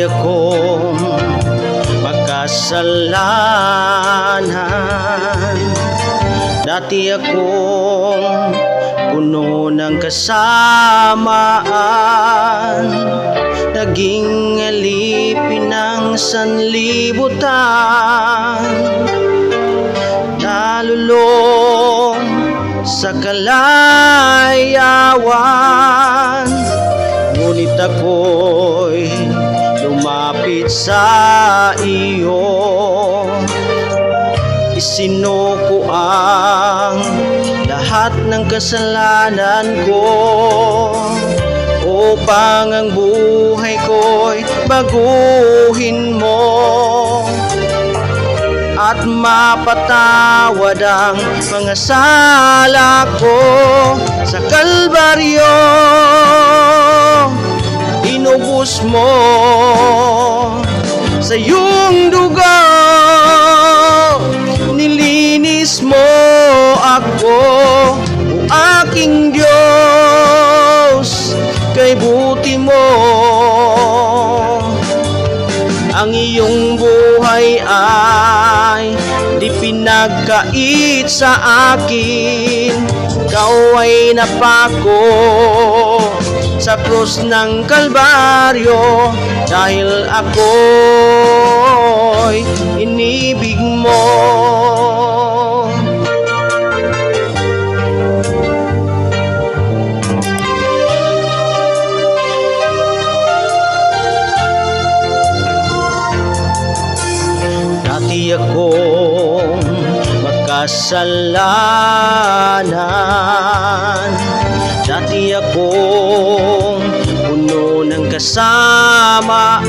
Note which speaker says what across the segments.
Speaker 1: akong makasalanan. Dati akong puno ng kasamaan, naging alipin ng sanlibutan, nalulong sa kalayawan. Ngunit ako'y lumapit sa iyo, isinuko ang lahat ng kasalanan ko, upang ang buhay ko'y baguhin mo at mapatawad ang mga sala ko. Sa Kalbaryo inubos mo sa iyong dugo, nilinis mo ako, o aking Diyos, kay buti mo. Ang iyong buhay ay di pinagkait sa akin, ikaw ay napako sa krus ng Kalbaryo, dahil ako'y inibig mo. Dati akong makasalanan, dati akong puno ng kasamaan,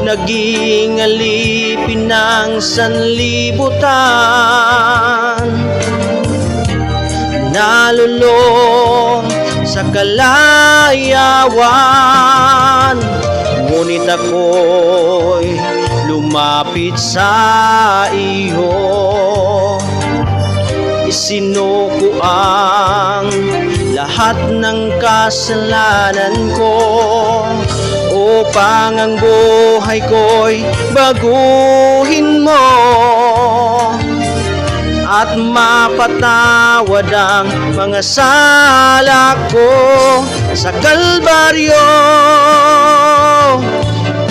Speaker 1: naging alipin ng sanlibutan, nalulong sa kalayawan. Ngunit ako'y lumapit sa iyo, isinuko ang lahat ng kasalanan ko, upang ang buhay ko'y baguhin mo at mapatawad ang mga sala ko. Sa Kalbaryo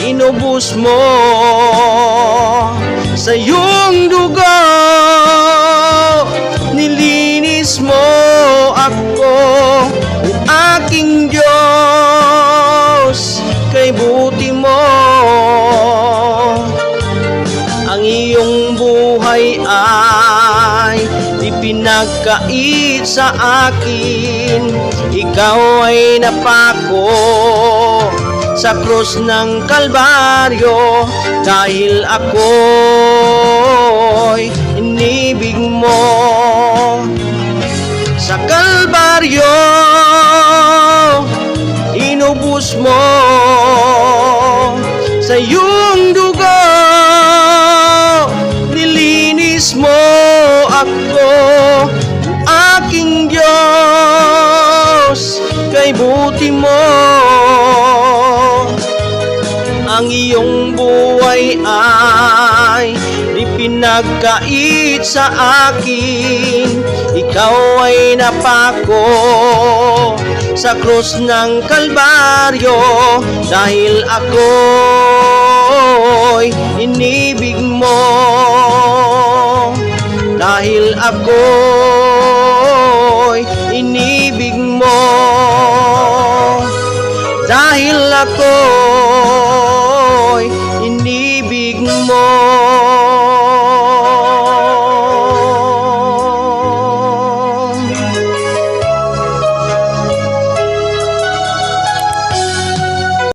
Speaker 1: inubos mo sa iyong dugo, nilinis mo ako, o aking Diyos, kay buti mo. Ang iyong buhay ay di pinagkait sa akin, ikaw ay napako sa krus ng Kalbaryo, dahil ako'y inibig mo. Sa Kalbaryo inubos mo sa iyong dugo, nilinis mo ako, aking Diyos, kay buti mo. Ang iyong buhay ay di pinagkait sa akin, ikaw ay napako sa krus ng Kalbaryo, dahil ako'y inibig mo, dahil ako